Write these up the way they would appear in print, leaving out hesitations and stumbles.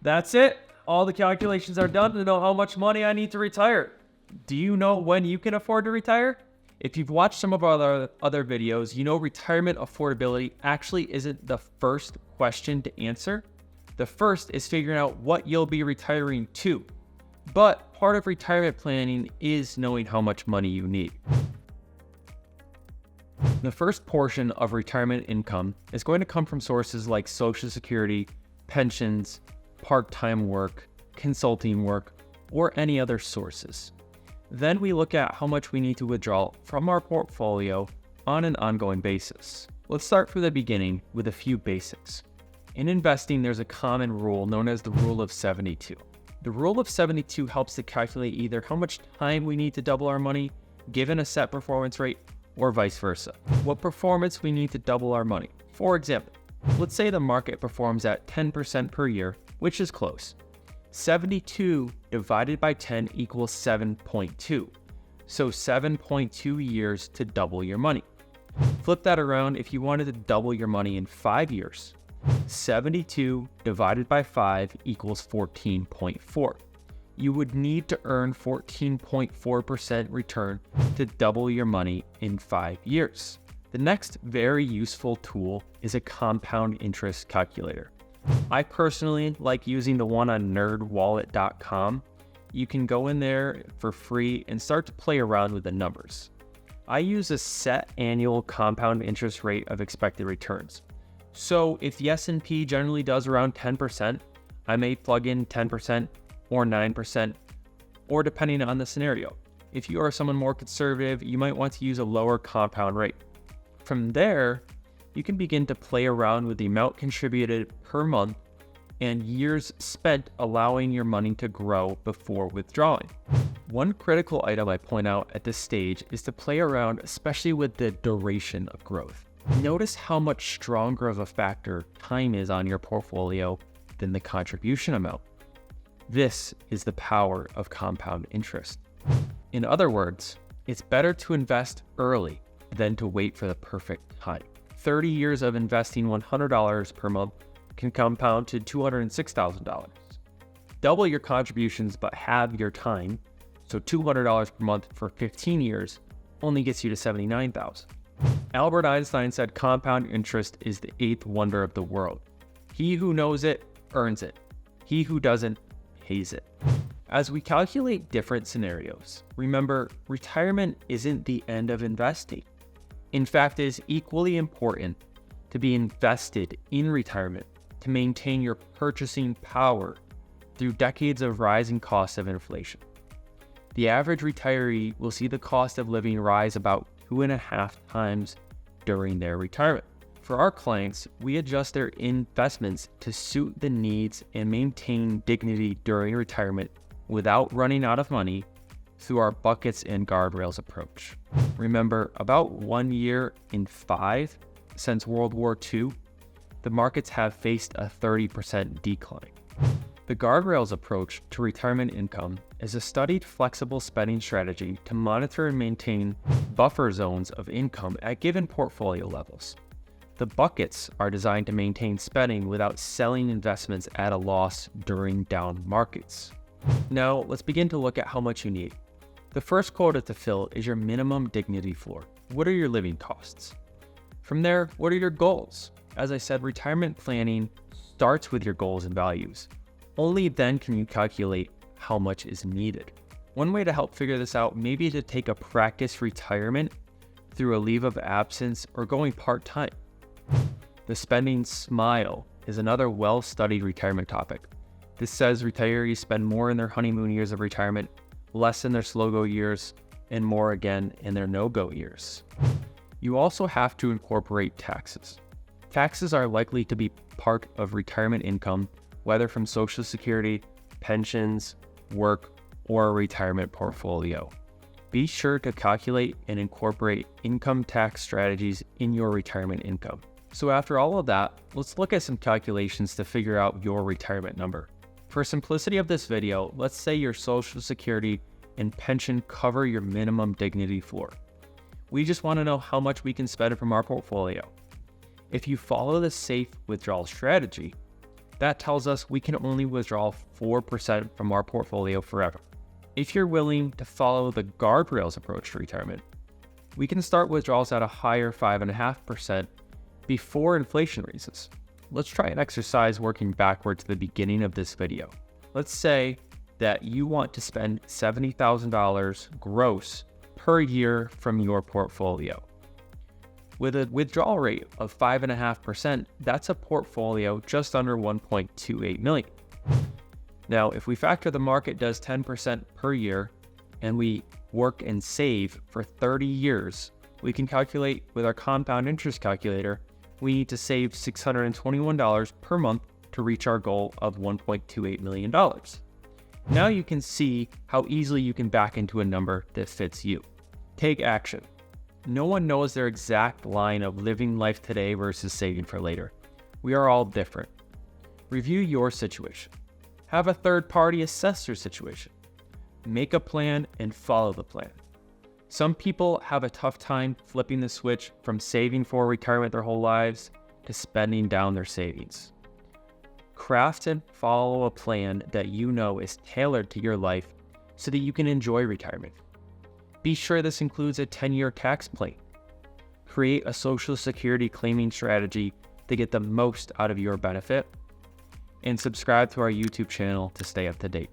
That's it. All the calculations are done to know how much money I need to retire. Do you know when you can afford to retire? If you've watched some of our other videos, you know retirement affordability actually isn't the first question to answer. The first is figuring out what you'll be retiring to. But part of retirement planning is knowing how much money you need. The first portion of retirement income is going to come from sources like Social Security, pensions, part-time work, consulting work, or any other sources. Then we look at how much we need to withdraw from our portfolio on an ongoing basis. Let's start from the beginning with a few basics. In investing, there's a common rule known as the Rule of 72. The Rule of 72 helps to calculate either how much time we need to double our money given a set performance rate, or vice versa. What performance we need to double our money. For example, let's say the market performs at 10% per year, which is close. 72 divided by 10 equals 7.2. So 7.2 years to double your money. Flip that around if you wanted to double your money in 5 years. 72 divided by 5 equals 14.4. You would need to earn 14.4% return to double your money in 5 years. The next very useful tool is a compound interest calculator. I personally like using the one on nerdwallet.com. You can go in there for free and start to play around with the numbers. I use a set annual compound interest rate of expected returns. So if the S&P generally does around 10%, I may plug in 10% or 9%, or depending on the scenario. If you are someone more conservative, you might want to use a lower compound rate. From there, you can begin to play around with the amount contributed per month and years spent allowing your money to grow before withdrawing. One critical item I point out at this stage is to play around, especially with the duration of growth. Notice how much stronger of a factor time is on your portfolio than the contribution amount. This is the power of compound interest. In other words, it's better to invest early than to wait for the perfect time. 30 years of investing $100 per month can compound to $206,000. Double your contributions but halve your time, so $200 per month for 15 years only gets you to $79,000. Albert Einstein said compound interest is the eighth wonder of the world. He who knows it earns it. He who doesn't pays it. As we calculate different scenarios, remember, retirement isn't the end of investing. In fact, it is equally important to be invested in retirement to maintain your purchasing power through decades of rising costs of inflation. The average retiree will see the cost of living rise about 2.5 times during their retirement. For our clients, we adjust their investments to suit the needs and maintain dignity during retirement without running out of money through our buckets and guardrails approach. Remember, about 1 year in 5 since World War II, the markets have faced a 30% decline. The guardrails approach to retirement income is a studied flexible spending strategy to monitor and maintain buffer zones of income at given portfolio levels. The buckets are designed to maintain spending without selling investments at a loss during down markets. Now, let's begin to look at how much you need. The first quota to fill is your minimum dignity floor. What are your living costs? From there, what are your goals? As I said, retirement planning starts with your goals and values. Only then can you calculate how much is needed. One way to help figure this out may be to take a practice retirement through a leave of absence or going part-time. The spending smile is another well-studied retirement topic. This says retirees spend more in their honeymoon years of retirement, less in their slow-go years, and more again in their no-go years. You also have to incorporate taxes. Taxes are likely to be part of retirement income, whether from Social Security, pensions, work, or a retirement portfolio. Be sure to calculate and incorporate income tax strategies in your retirement income. So after all of that, let's look at some calculations to figure out your retirement number. For simplicity of this video, let's say your Social Security and pension cover your minimum dignity floor. We just want to know how much we can spend from our portfolio. If you follow the safe withdrawal strategy, That tells us we can only withdraw 4% from our portfolio forever. If you're willing to follow the guardrails approach to retirement, we can start withdrawals at a higher 5.5% before inflation raises. Let's try an exercise working backward to the beginning of this video. Let's say that you want to spend $70,000 gross per year from your portfolio. With a withdrawal rate of 5.5%, that's a portfolio just under 1.28 million. Now, if we factor the market does 10% per year and we work and save for 30 years, we can calculate with our compound interest calculator, we need to save $621 per month to reach our goal of $1.28 million. Now you can see how easily you can back into a number that fits you. Take action. No one knows their exact line of living life today versus saving for later. We are all different. Review your situation. Have a third party assess your situation. Make a plan and follow the plan. Some people have a tough time flipping the switch from saving for retirement their whole lives to spending down their savings. Craft and follow a plan that you know is tailored to your life so that you can enjoy retirement. Be sure this includes a 10-year tax plan. Create a Social Security claiming strategy to get the most out of your benefit. And subscribe to our YouTube channel to stay up to date.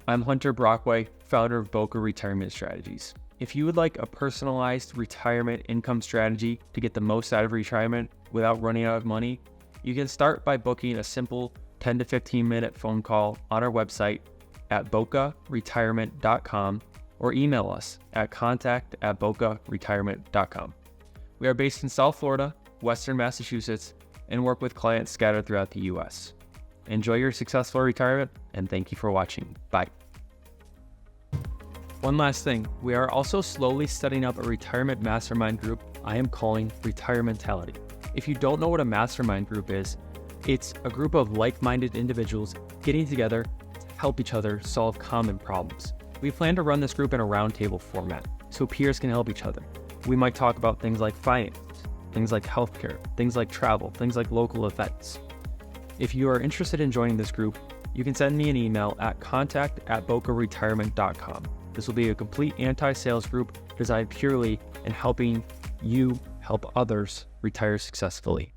I'm Hunter Brockway, founder of Boca Retirement Strategies. If you would like a personalized retirement income strategy to get the most out of retirement without running out of money, you can start by booking a simple 10 to 15 minute phone call on our website at bocaretirement.com or email us at contact@bocaretirement.com. We are based in South Florida, Western Massachusetts, and work with clients scattered throughout the U.S. Enjoy your successful retirement, and thank you for watching. Bye. One last thing, we are also slowly setting up a retirement mastermind group I am calling Retirementality. If you don't know what a mastermind group is, it's a group of like-minded individuals getting together to help each other solve common problems. We plan to run this group in a roundtable format, so peers can help each other. We might talk about things like finance, things like healthcare, things like travel, things like local events. If you are interested in joining this group, you can send me an email at contact@bocaretirement.com. This will be a complete anti-sales group designed purely in helping you help others retire successfully.